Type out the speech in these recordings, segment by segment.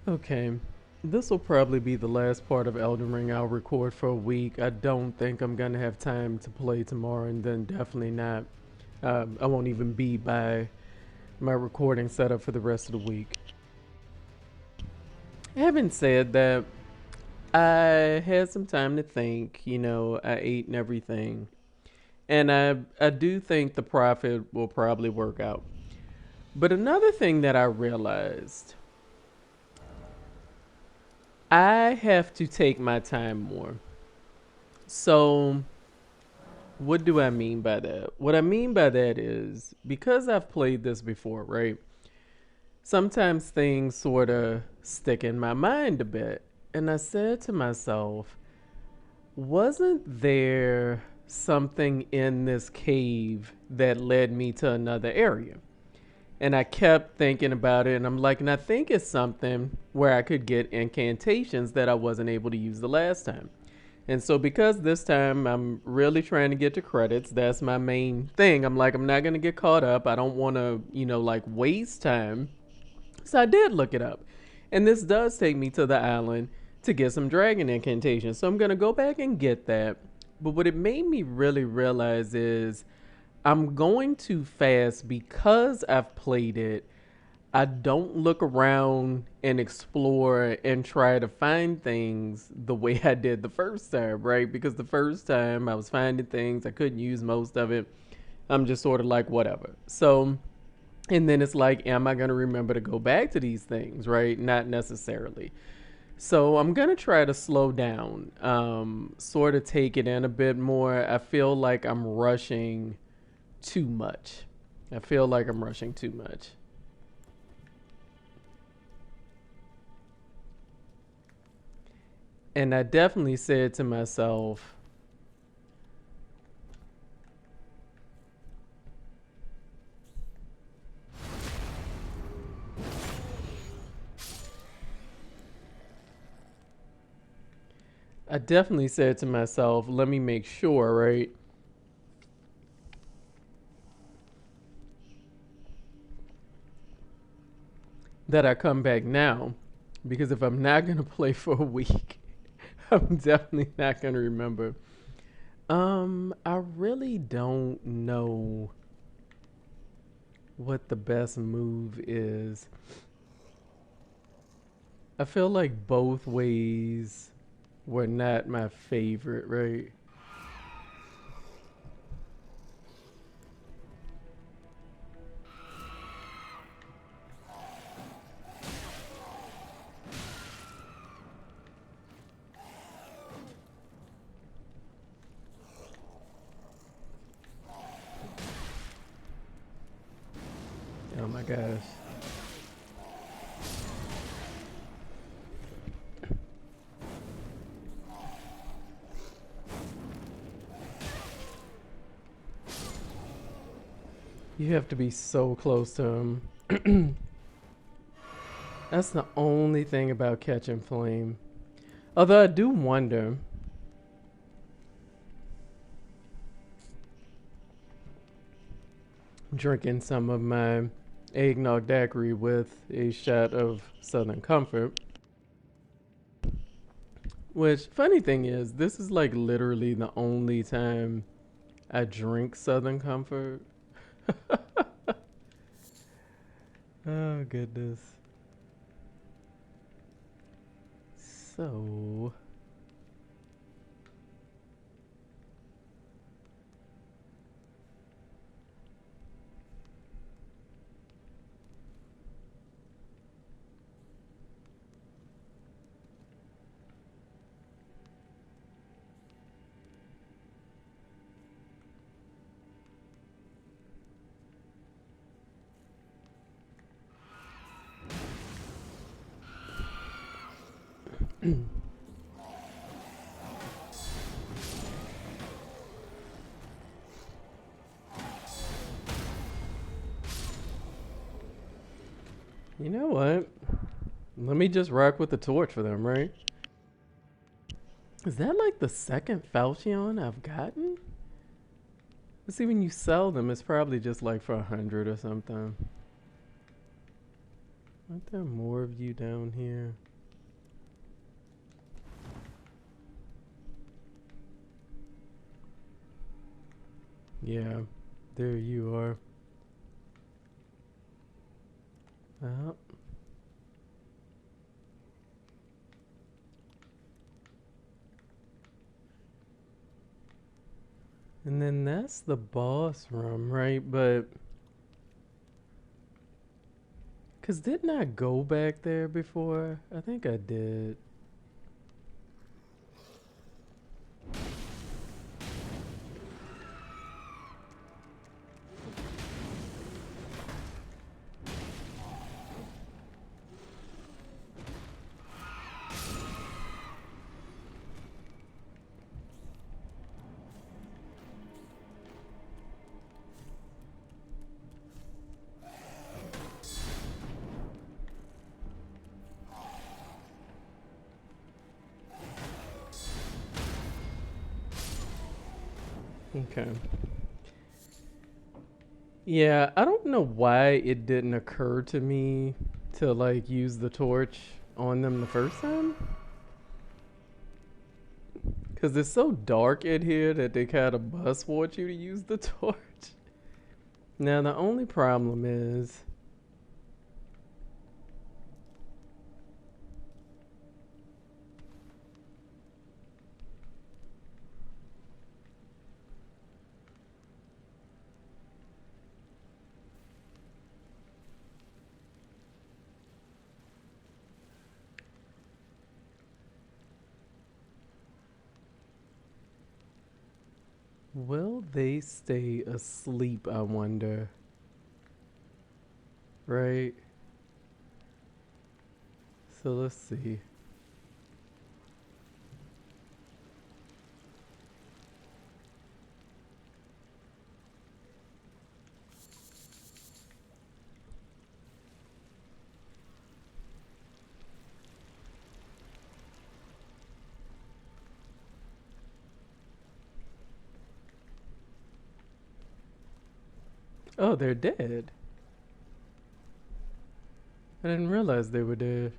Okay. This will probably be the last part of Elden Ring I'll record for a week. I don't think I'm gonna have time to play tomorrow, and then definitely not. I won't even be by my recording setup for the rest of the week. Having said that, I had some time to think. I ate and everything, and I do think the profit will probably work out. But another thing that I realized, I have to take my time more. So, what do I mean by that? What I mean by that is because I've played this before, right? Sometimes things sort of stick in my mind a bit. And I said to myself, wasn't there something in this cave that led me to another area? And I kept thinking about it, and I'm like, and I think it's something where I could get incantations that I wasn't able to use the last time. And so, because this time I'm really trying to get to credits, that's my main thing. I'm like, I'm not going to get caught up. I don't want to, like waste time. So, I did look it up. And this does take me to the island to get some dragon incantations. So, I'm going to go back and get that. But what it made me really realize is I'm going too fast because I've played it. I don't look around and explore and try to find things the way I did the first time, right? Because the first time I was finding things, I couldn't use most of it. I'm just sort of like, whatever. So, and then it's like, am I going to remember to go back to these things, right? Not necessarily. So, I'm going to try to slow down, sort of take it in a bit more. I feel like I'm rushing too much. I feel like I'm rushing too much. And I definitely said to myself, let me make sure, right, that I come back now. Because if I'm not going to play for a week, I'm definitely not going to remember. I really don't know what the best move is. I feel like both ways were not my favorite, right? Oh my gosh. You have to be so close to him. That's the only thing about catching flame. Although I do wonder, drinking some of my eggnog daiquiri with a shot of Southern Comfort. Which, funny thing is, this is like literally the only time I drink Southern Comfort. Oh, goodness. So, you know what? Let me just rock with the torch for them, right? Is that like the second Falchion I've gotten? Let's see, when you sell them, it's probably just like for 100 or something. Aren't there more of you down here? Yeah, there you are. Oh. And then that's the boss room, right? But, cause didn't I go back there before? I think I did. Okay. Yeah, I don't know why it didn't occur to me to like use the torch on them the first time. Cause it's so dark in here that they kind of must want you to use the torch. Now the only problem is, will they stay asleep? I wonder. Right. So let's see. Oh, they're dead. I didn't realize they were dead.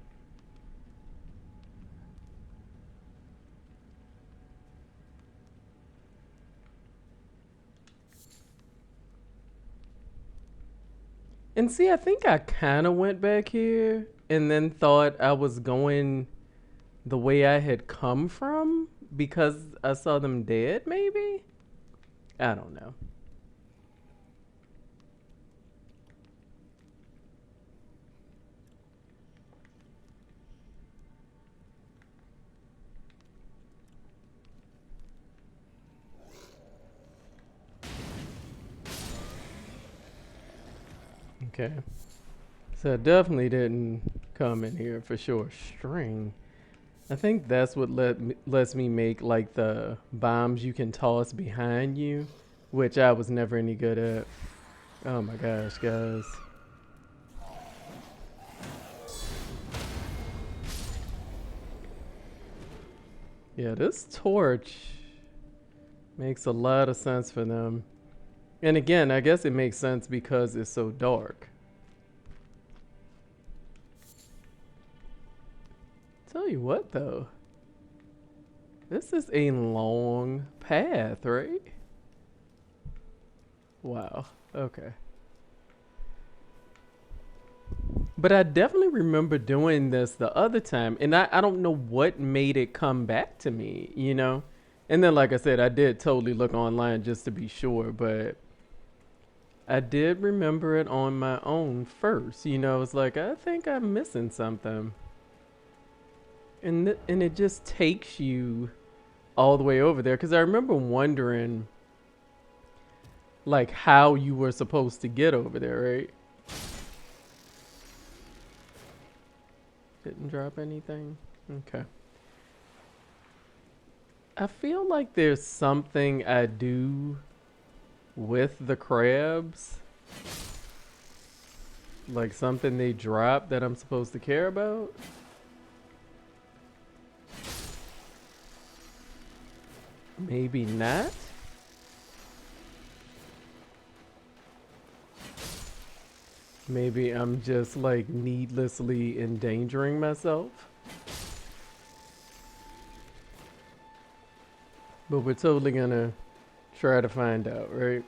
And see, I think I kind of went back here and then thought I was going the way I had come from because I saw them dead, maybe? I don't know. Okay. So I definitely didn't come in here for sure. String. I think that's what lets me make like the bombs you can toss behind you, which I was never any good at. Oh my gosh, guys. Yeah, this torch makes a lot of sense for them. And again, I guess it makes sense because it's so dark. Tell you what though, this is a long path, right? Wow. Okay. But I definitely remember doing this the other time, and I don't know what made it come back to me, you know? And then, like I said, I did totally look online just to be sure, but I did remember it on my own first. You know, it's like, I think I'm missing something. And it just takes you all the way over there. Because I remember wondering, like, how you were supposed to get over there, right? Didn't drop anything? Okay. I feel like there's something I do with the crabs. Like something they drop that I'm supposed to care about. Maybe not. Maybe I'm just like needlessly endangering myself. But we're totally gonna try to find out, right?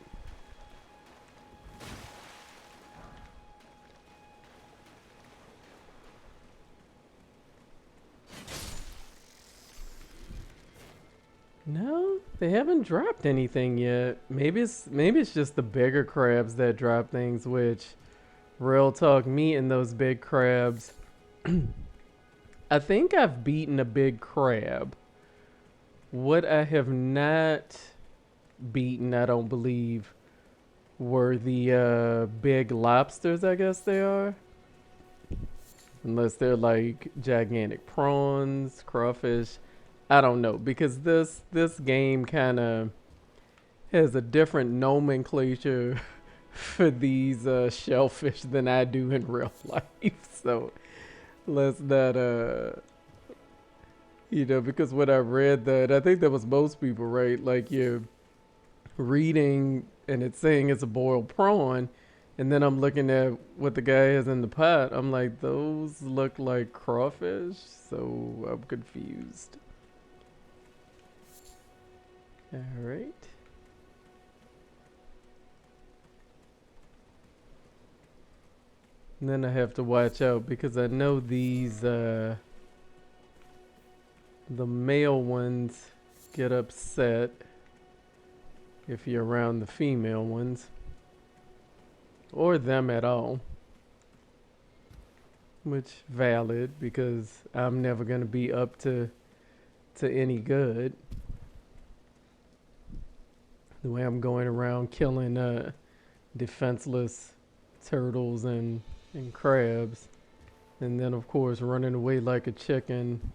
No, they haven't dropped anything yet. Maybe it's just the bigger crabs that drop things, which real talk, me and those big crabs. I think I've beaten a big crab. What I have not beaten, I don't believe, were the big lobsters, I guess they are. Unless they're like gigantic prawns, crawfish. I don't know because this game kind of has a different nomenclature for these shellfish than I do in real life. So let's not because when I read that, I think that was most people, right? Like you're reading and it's saying it's a boiled prawn, and then I'm looking at what the guy has in the pot. I'm like, those look like crawfish, so I'm confused. All right. And then I have to watch out because I know these the male ones get upset if you're around the female ones or them at all, which valid because I'm never going to be up to any good the way I'm going around killing defenseless turtles and crabs, and then of course running away like a chicken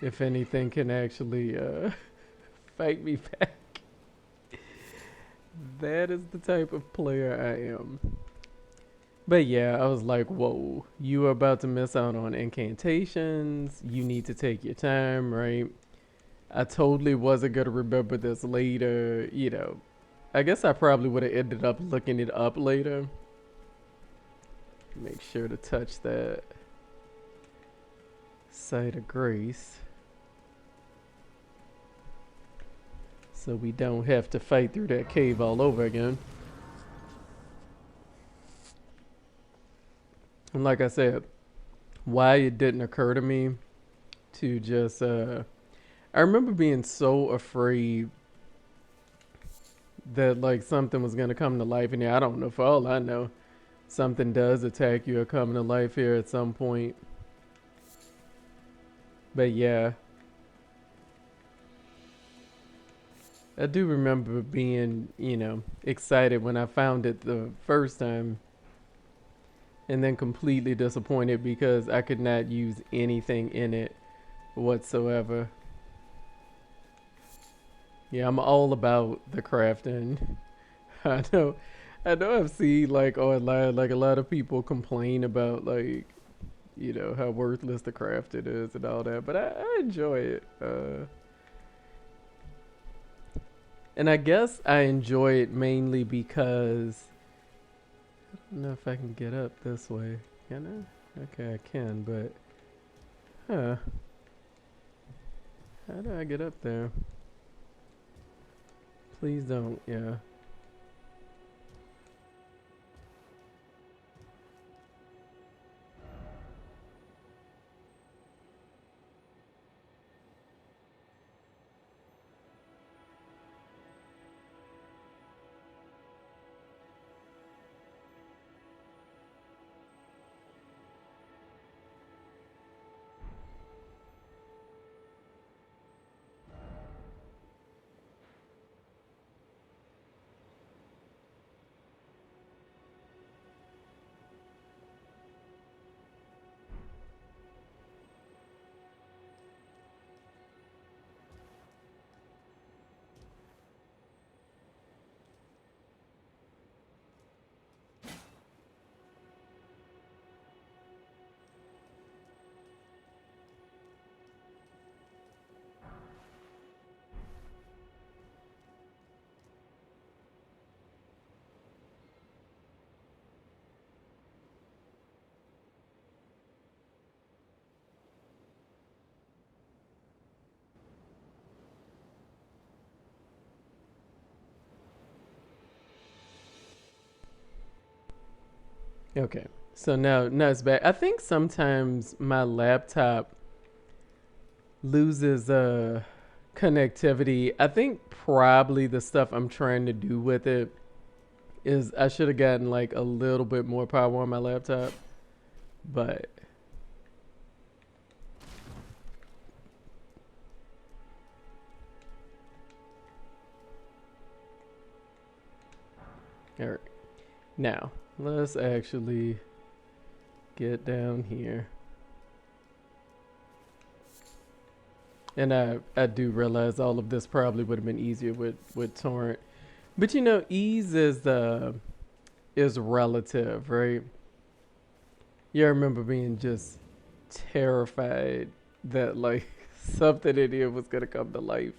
if anything can actually fight me back. That is the type of player I am. But yeah, I was like, whoa, you are about to miss out on incantations. You need to take your time, right? I totally wasn't going to remember this later. I guess I probably would have ended up looking it up later. Make sure to touch that site of grace so we don't have to fight through that cave all over again. And like I said, why it didn't occur to me to just I remember being so afraid that like something was gonna come to life in here. I don't know, for all I know, something does attack you or come to life here at some point. But yeah, I do remember being, excited when I found it the first time and then completely disappointed because I could not use anything in it whatsoever. Yeah, I'm all about the crafting. I know I've seen like online like a lot of people complain about like, how worthless the crafting is and all that, but I enjoy it. And I guess I enjoy it mainly because I don't know if I can get up this way. Can I? Okay, I can, but huh. How do I get up there? Please don't, yeah. Okay. So now it's back. I think sometimes my laptop loses connectivity. I think probably the stuff I'm trying to do with it is I should have gotten like a little bit more power on my laptop. But all right. Now, let's actually get down here. And I do realize all of this probably would have been easier with torrent. But you know, ease is relative, right? Yeah, I remember being just terrified that like something in here was gonna come to life.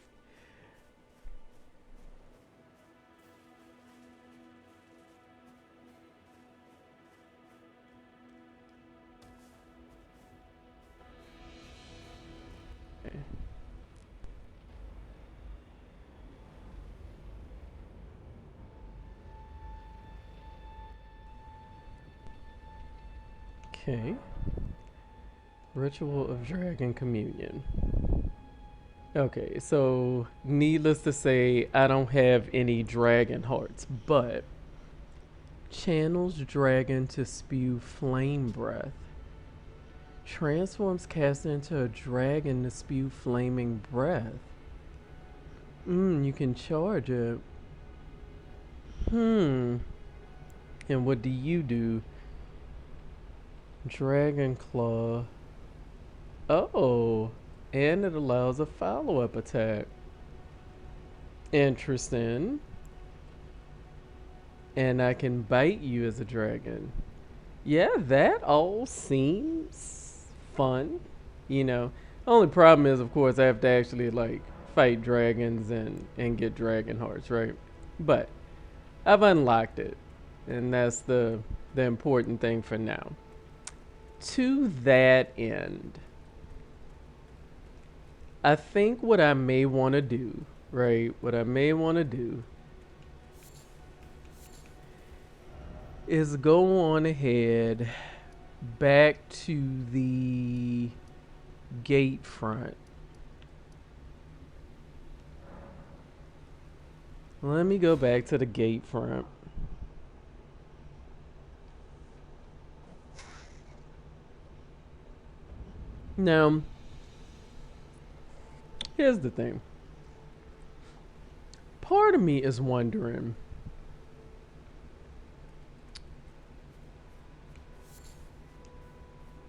Okay. Ritual of Dragon Communion. Okay, so needless to say, I don't have any dragon hearts, but channels dragon to spew flame breath. Transforms caster into a dragon to spew flaming breath. You can charge it. Hmm. And what do you do? Dragon Claw. Oh. And it allows a follow-up attack. Interesting. And I can bite you as a dragon. Yeah, that all seems fun. You know, only problem is, of course, I have to actually like fight dragons and get dragon hearts, right? But I've unlocked it, and that's the important thing for now. To that end, I think what I may want to do, right? What I may want to do is go on ahead back to the gate front. Let me go back to the gate front. Now, here's the thing. Part of me is wondering,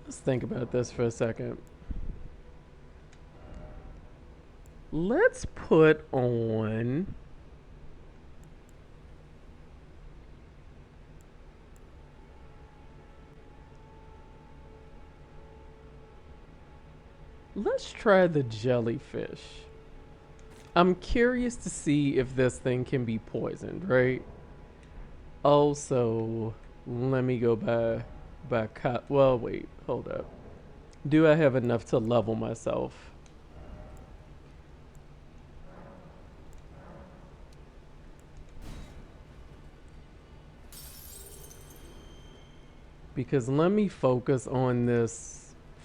let's think about this for a second. Let's put on let's try the jellyfish. I'm curious to see if this thing can be poisoned, right? Also, let me go well, wait, hold up. Do I have enough to level myself? Because let me focus on this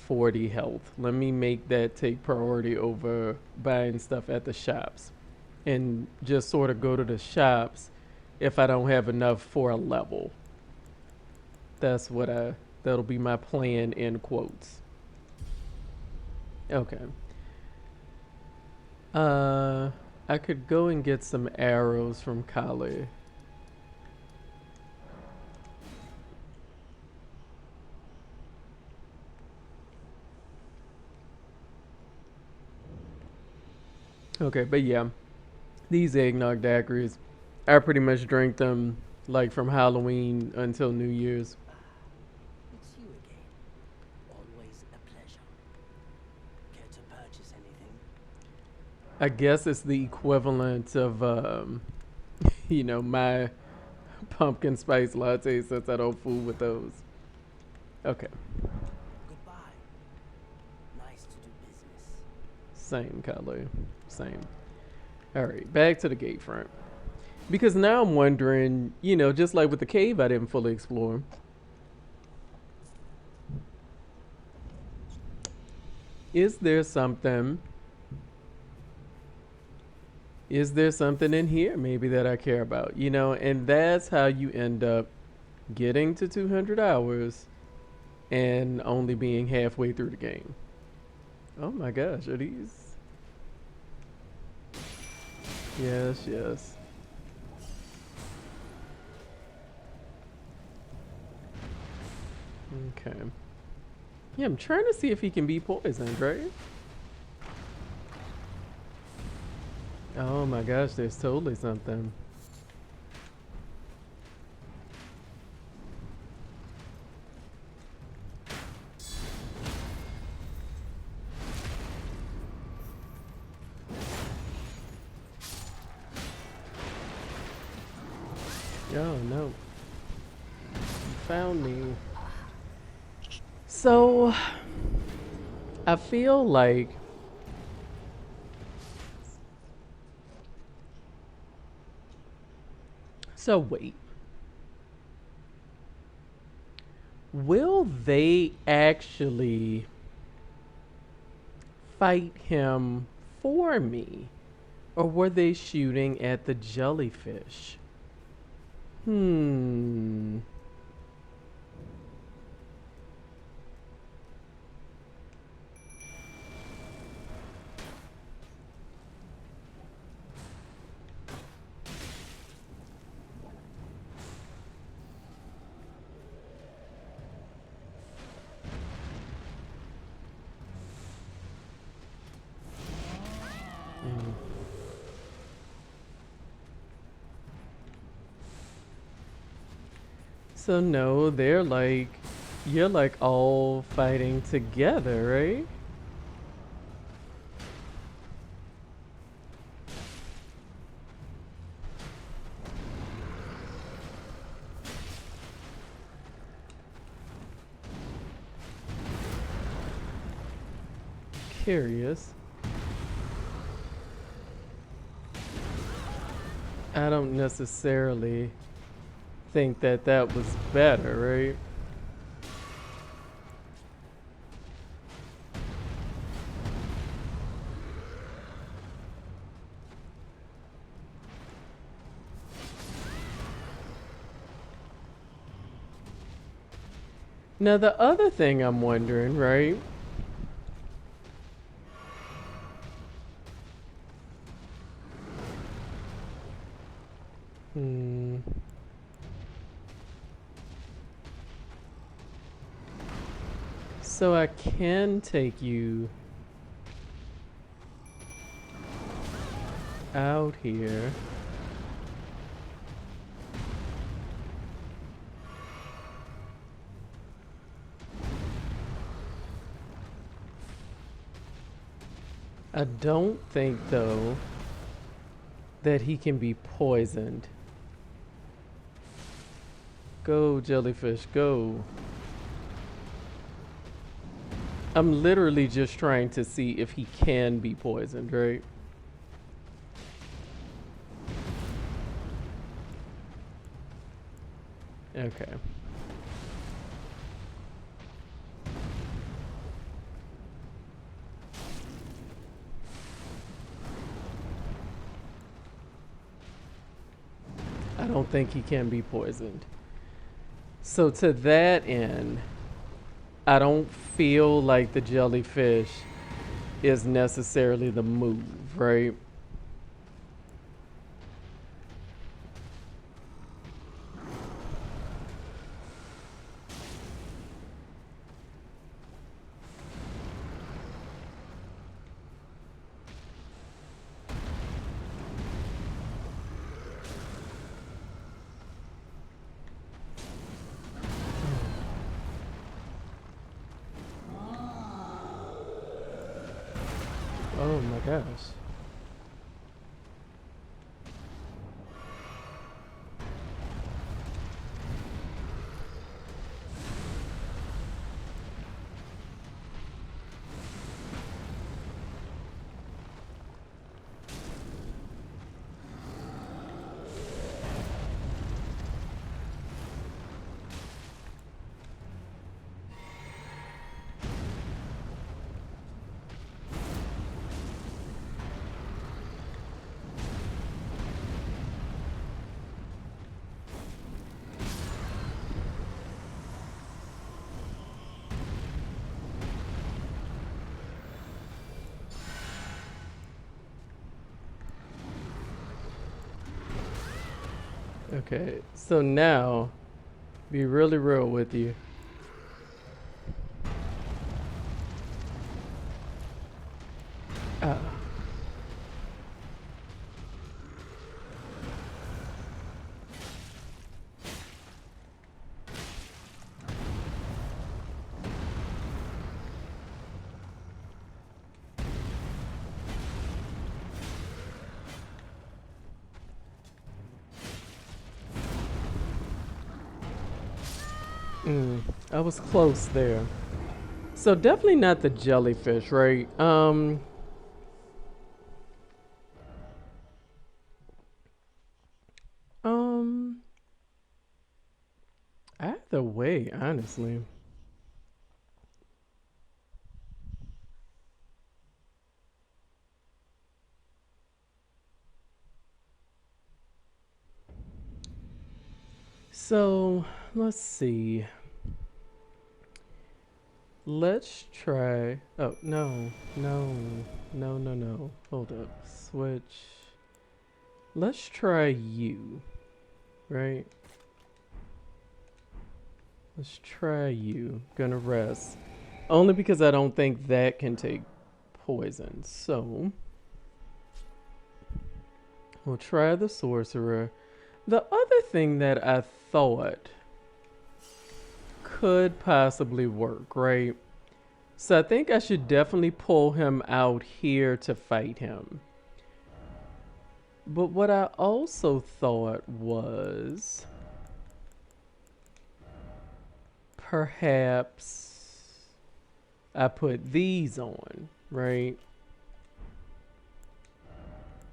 40 health. Let me make that take priority over buying stuff at the shops. And just sort of go to the shops if I don't have enough for a level. That'll be my plan in quotes. Okay. I could go and get some arrows from Kali. Okay, but yeah, these eggnog daiquiris, I pretty much drink them like from Halloween until New Year's. It's you again. Always a pleasure. Care to purchase anything? I guess it's the equivalent of, my pumpkin spice latte since I don't fool with those. Okay, Goodbye. Nice to do business. same color, same. All right, back to the gate front. Because now I'm wondering, just like with the cave I didn't fully explore, Is there something? Is there something in here maybe that I care about? You know, and that's how you end up getting to 200 hours and only being halfway through the game. Oh my gosh, are these? Yes, yes. Okay. Yeah, I'm trying to see if he can be poisoned, right? Oh my gosh, there's totally something. Oh no. You found me. So, I feel like. So, wait. Will they actually fight him for me? Or were they shooting at the jellyfish? Hmm. Mm. So no, they're like, you're like all fighting together, right? Curious. I don't necessarily think that that was better, right? Now the other thing I'm wondering, right? Hmm. So I can take you out here. I don't think though that he can be poisoned. Go, jellyfish, go. I'm literally just trying to see if he can be poisoned, right? Okay. I don't think he can be poisoned. So to that end, I don't feel like the jellyfish is necessarily the move, right? Oh my gosh. Okay, so now, be really real with you. Ah. I was close there. So definitely not the jellyfish, right? Um, Either way, honestly. So let's see. Let's try. Oh no, no, no, no, no. Hold up. Switch. Let's try you, right? Let's try you. Gonna rest. Only because I don't think that can take poison. So we'll try the sorcerer. The other thing that I thought could possibly work, right? So I think I should definitely pull him out here to fight him. But what I also thought was perhaps I put these on, right?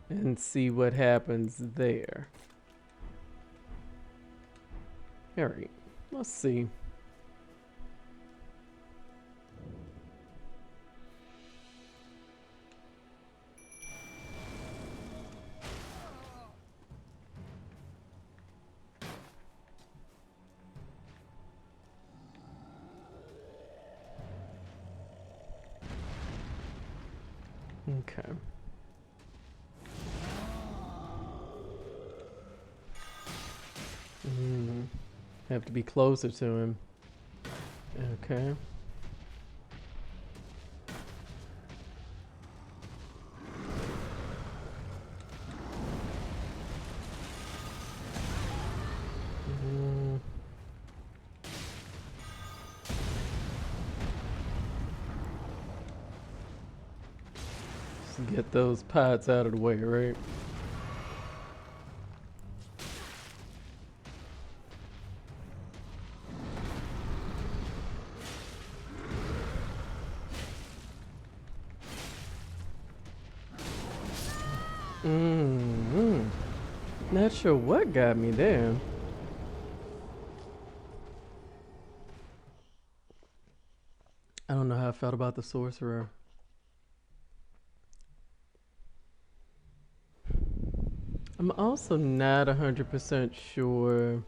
And see what happens there. All right, let's see. Okay. Have to be closer to him. Okay. Mm, just get those pots out of the way, right? Mm-hmm. Not sure what got me there. I don't know how I felt about the sorcerer. I'm also not 100% sure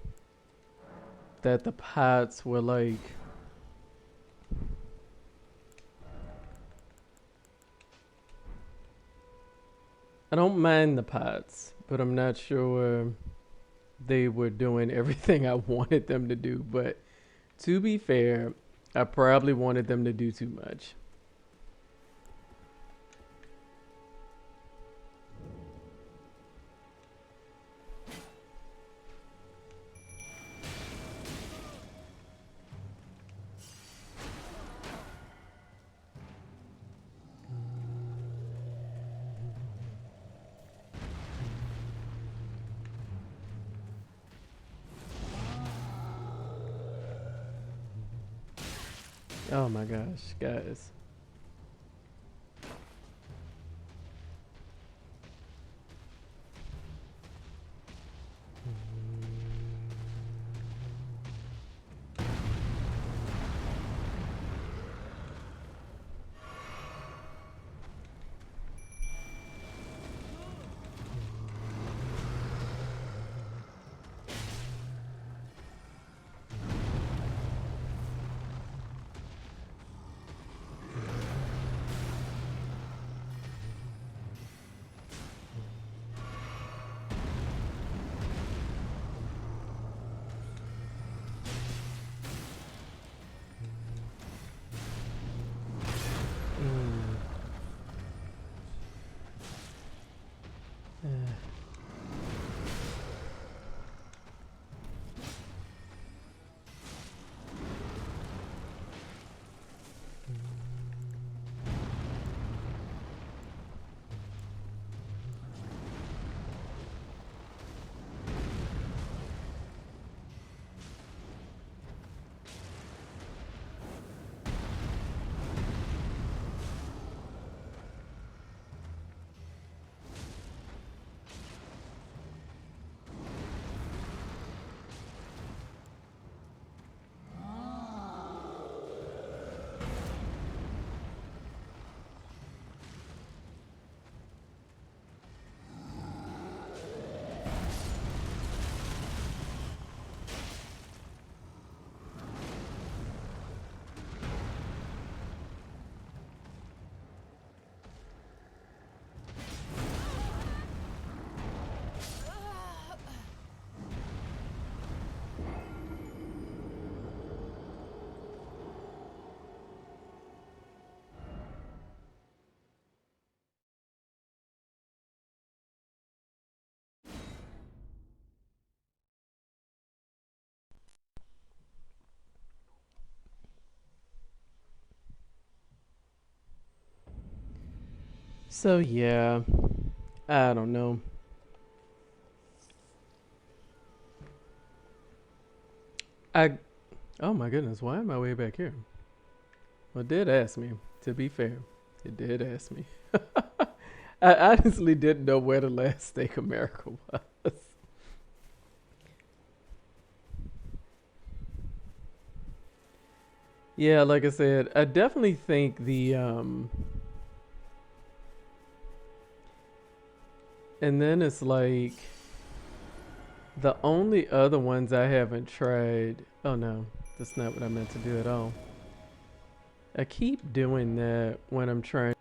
that the pots were like. I don't mind the pots, but I'm not sure they were doing everything I wanted them to do. But to be fair, I probably wanted them to do too much. Oh my gosh, guys. So yeah, I don't know. I Oh my goodness, why am I way back here? Well, it did ask me. To be fair, it did ask me. I honestly didn't know where the last Steak America was. Yeah, like I said, I definitely think and then it's like the only other ones I haven't tried. Oh no, that's not what I meant to do at all. I keep doing that when I'm trying.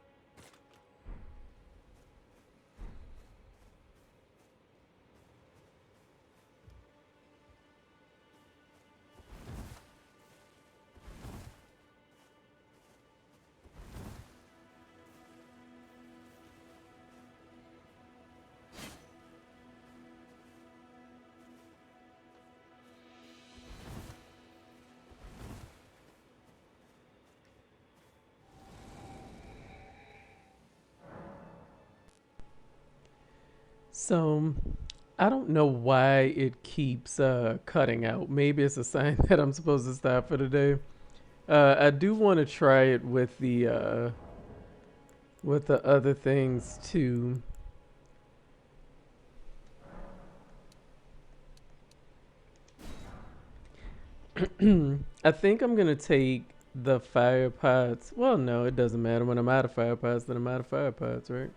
So I don't know why it keeps cutting out. Maybe it's a sign that I'm supposed to stop for the day. I do want to try it with the other things too. I think I'm gonna take the fire pots. Well, no, it doesn't matter. When I'm out of fire pots, then I'm out of fire pots, right?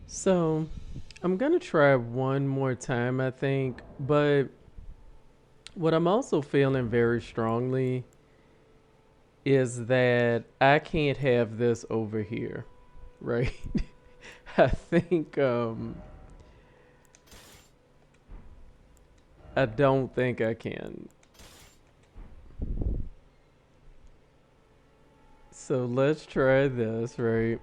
So I'm gonna try one more time, I think. But what I'm also feeling very strongly is that I can't have this over here, right? I think I don't think I can. So let's try this, right?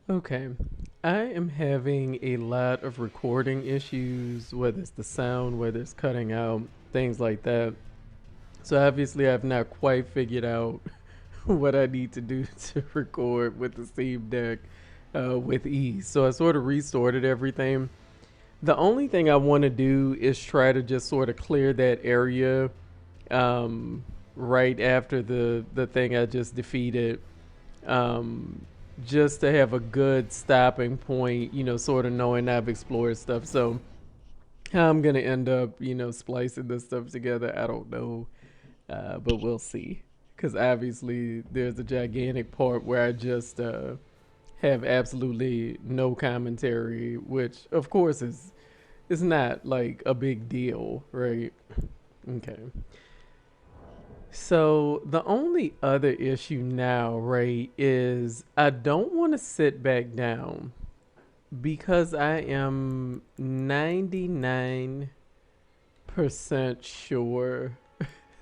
Okay. I am having a lot of recording issues, whether it's the sound, whether it's cutting out, things like that. So obviously, I've not quite figured out what I need to do to record with the Steam Deck with ease. So I sort of restarted everything. The only thing I want to do is try to just sort of clear that area um, right after the thing I just defeated, um, just to have a good stopping point. Sort of knowing I've explored stuff. So how I'm gonna end up, splicing this stuff together, I don't know, but we'll see. Because obviously, there's a gigantic part where I just have absolutely no commentary, which of course is not like a big deal, right? Okay. So the only other issue now, right, is I don't want to sit back down because I am 99% sure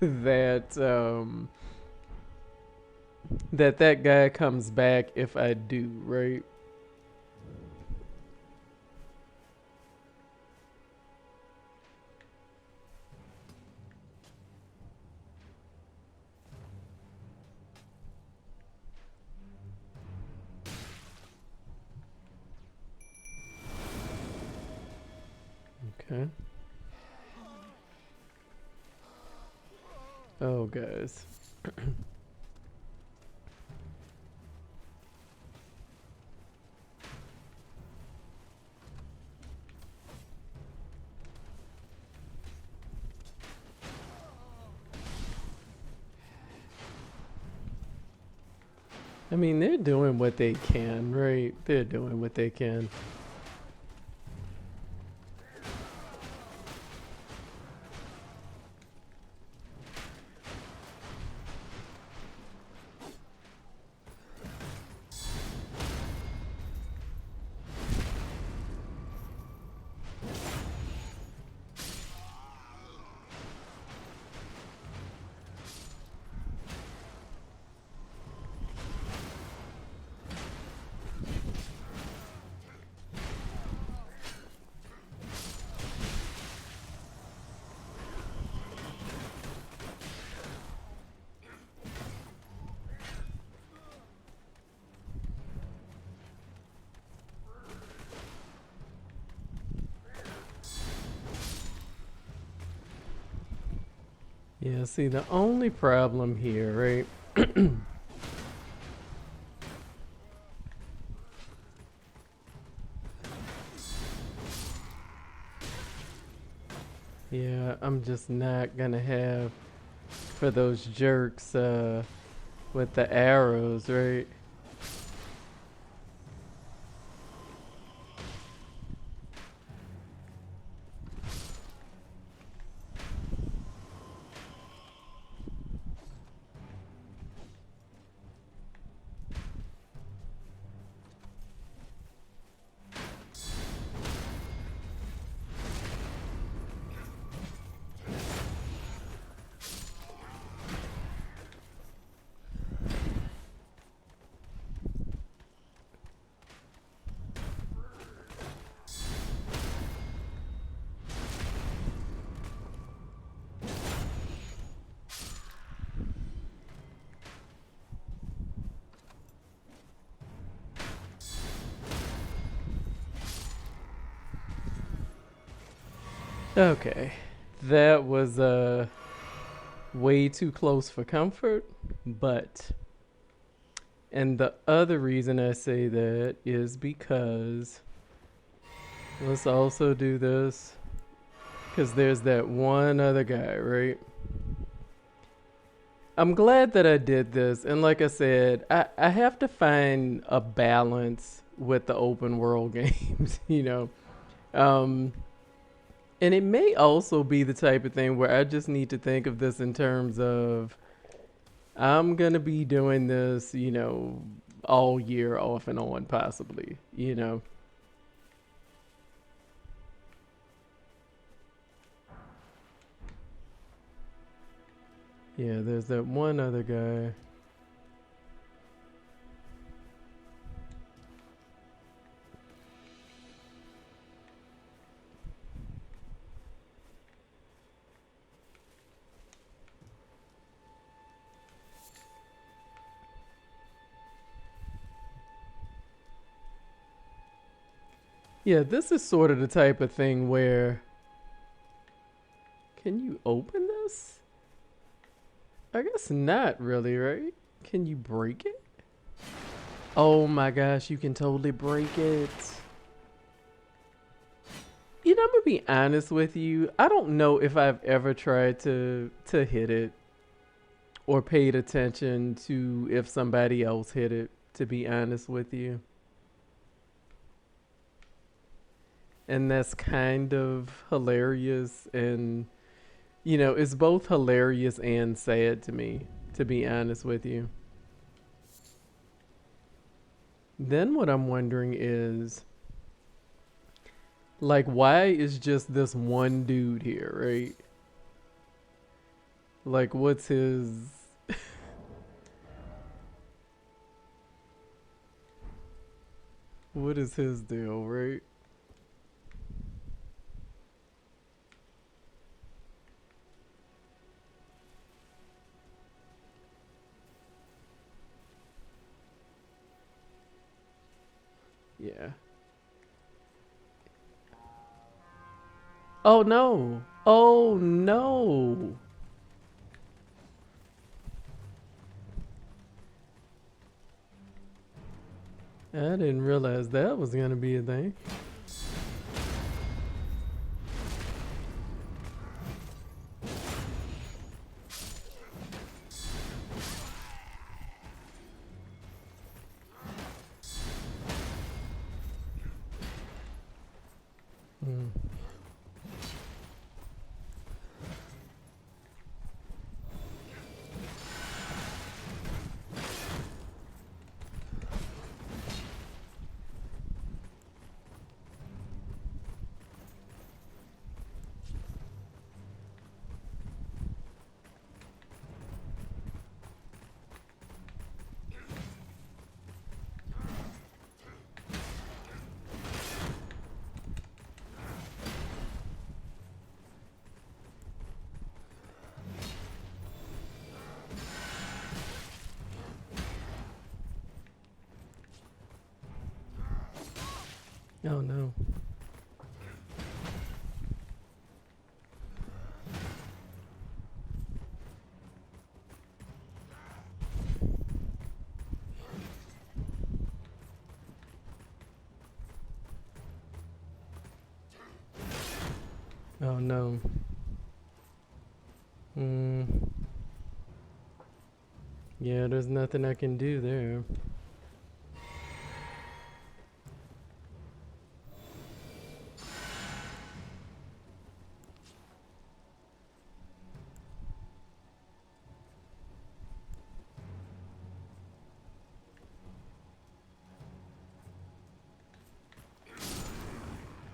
that that guy comes back if I do, right? Okay. Oh, guys. I mean, they're doing what they can, right? They're doing what they can. Yeah, see, the only problem here, right? Yeah, I'm just not gonna have for those jerks with the arrows, right? Okay. That was way too close for comfort, but and the other reason I say that is because let's also do this because there's that one other guy, right? I'm glad that I did this, and like I said, I have to find a balance with the open world games, you know. Um, and it may also be the type of thing where I just need to think of this in terms of I'm gonna be doing this, you know, all year off and on, possibly, you know. Yeah, there's that one other guy. Yeah, this is sort of the type of thing where can you open this? I guess not really, right? Can you break it? Oh my gosh, you can totally break it. You know, I'm gonna be honest with you. I don't know if I've ever tried to hit it or paid attention to if somebody else hit it, to be honest with you. and that's kind of hilarious, and it's both hilarious and sad to me, to be honest with you. Then what I'm wondering is, like, why is just this one dude here, right? Like, what's his. What is his deal, right? Yeah. Oh no. Oh no. I didn't realize that was gonna be a thing. Hmm. Oh no. Oh no. Hmm. Yeah, there's nothing I can do there.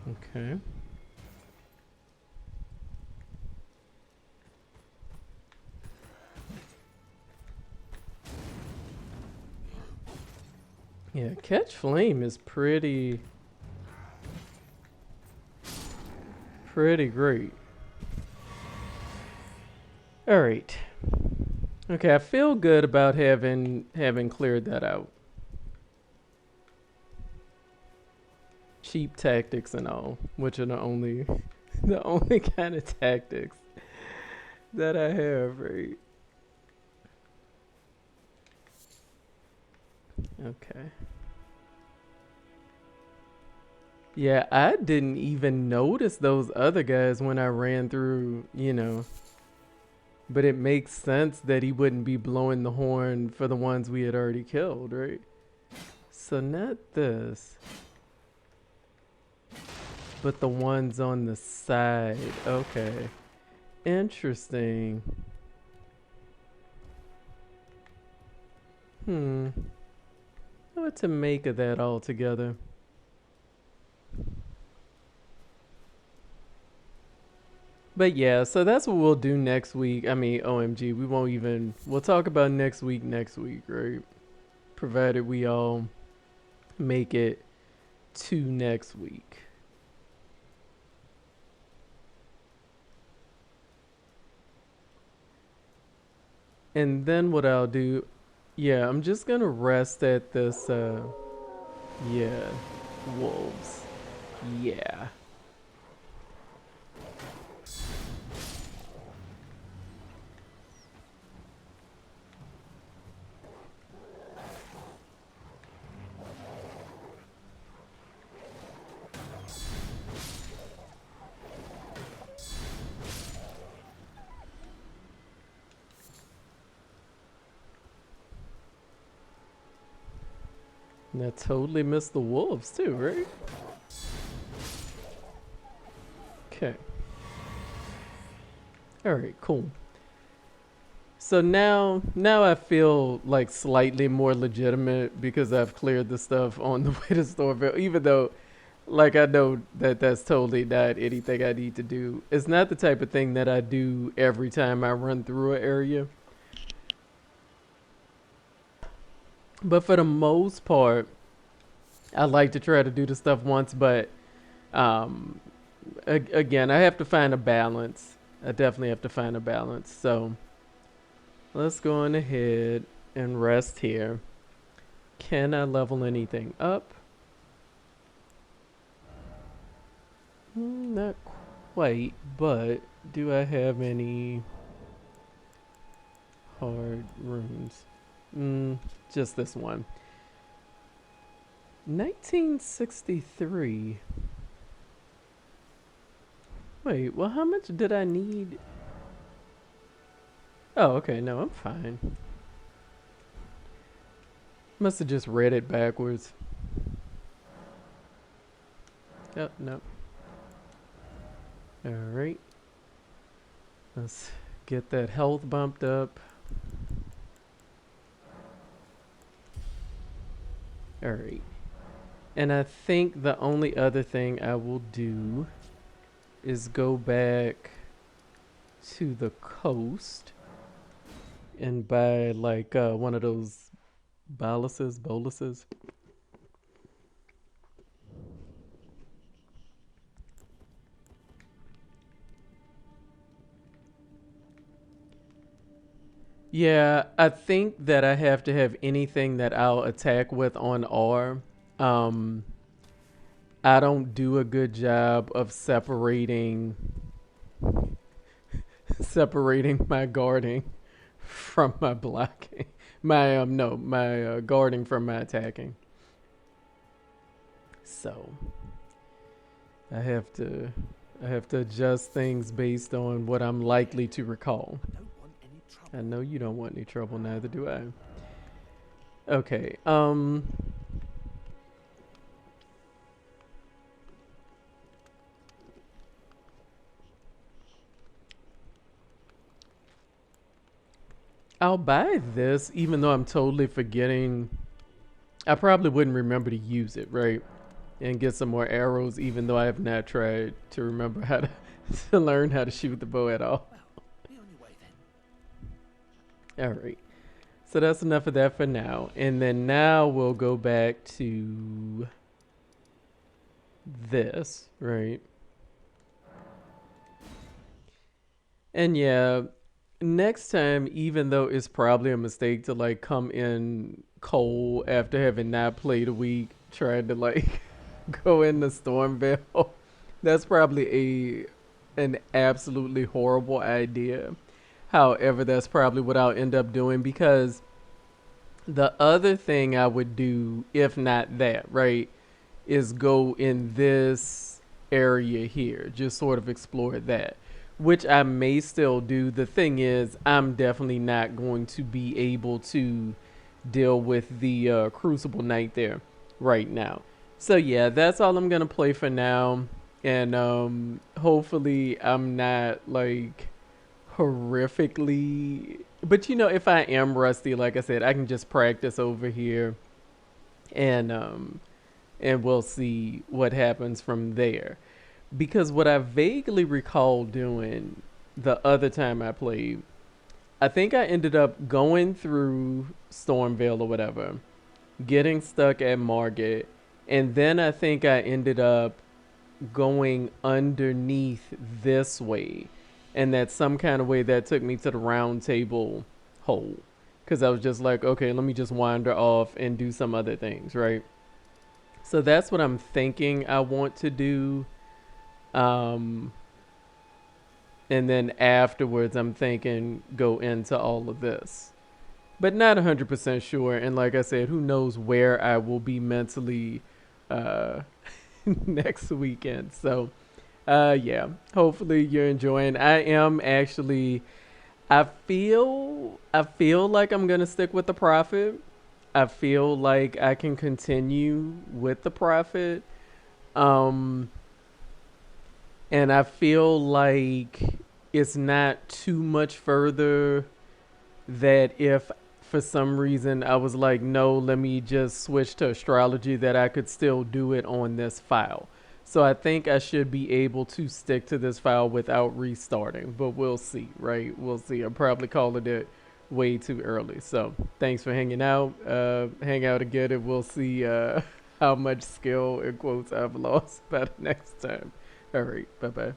Okay. Yeah, catch flame is pretty great. All right. Okay, I feel good about having cleared that out. Cheap tactics and all, which are the only the only kind of tactics that I have, right? Okay. Yeah, I didn't even notice those other guys when I ran through. But it makes sense that he wouldn't be blowing the horn for the ones we had already killed, right? So not this, but the ones on the side. Okay. Interesting. Hmm. What to make of that altogether? But yeah, so that's what we'll do next week. I mean, OMG, we won't even. We'll talk about next week, right? Provided we all make it to next week. And then what I'll do, yeah, I'm just gonna rest at this, yeah, wolves. Yeah. And I totally missed the wolves too, right? Okay. All right, cool. So now I feel like slightly more legitimate because I've cleared the stuff on the way to Stormville, even though like I know that that's totally not anything I need to do. It's not the type of thing that I do every time I run through an area. But for the most part, I like to try to do the stuff once, but um again, I have to find a balance. I definitely have to find a balance. So, let's go on ahead and rest here. Can I level anything up? Not quite, but do I have any hard runes? Just this one. 1963. Wait, well, how much did I need? Oh, okay, no, I'm fine. Must have just read it backwards. Oh, no. Alright. Let's get that health bumped up. Alright. And I think the only other thing I will do is go back to the coast and buy like one of those boluses. Yeah, I think that I have to have anything that I'll attack with on R. Um, I don't do a good job of separating my guarding from my blocking. My no, my guarding from my attacking. So I have to I have to adjust things based on what I'm likely to recall. I don't want any trouble. I know you don't want any trouble, neither do I. Okay. I'll buy this even though I'm totally forgetting. I probably wouldn't remember to use it, right? And get some more arrows even though I have not tried to remember how to to learn how to shoot the bow at all. Well, be on your way then. All right. So that's enough of that for now. And then now we'll go back to this, right? And yeah, next time, even though it's probably a mistake to like come in cold after having not played a week, trying to like go into Stormville, that's probably a an absolutely horrible idea. However, that's probably what I'll end up doing because the other thing I would do, if not that, right, is go in this area here, just sort of explore that, which I may still do. The thing is, I'm definitely not going to be able to deal with the Crucible Knight there right now. So yeah, that's all I'm gonna play for now, and hopefully I'm not like horrifically. But you know, if I am rusty, like I said, I can just practice over here, and we'll see what happens from there. Because what I vaguely recall doing the other time I played, I think I ended up going through Stormvale or whatever, getting stuck at Margate, and then I think I ended up going underneath this way, and that some kind of way that took me to the round table hole. Because I was just like, okay, let me just wander off and do some other things, right? So that's what I'm thinking I want to do. Um, and then afterwards, I'm thinking go into all of this. But not 100% sure. And like I said, who knows where I will be mentally uh, next weekend. So, yeah, hopefully you're enjoying. I am actually. I feel like I'm gonna stick with the Prophet. I feel like I can continue with the Prophet. Um, And I feel like it's not too much further that if for some reason I was like, no, let me just switch to astrology, that I could still do it on this file. So I think I should be able to stick to this file without restarting, but we'll see, right? We'll see. I'm probably calling it way too early. So thanks for hanging out. Hang out again, and we'll see how much skill in quotes I've lost by the next time. All right, bye bye.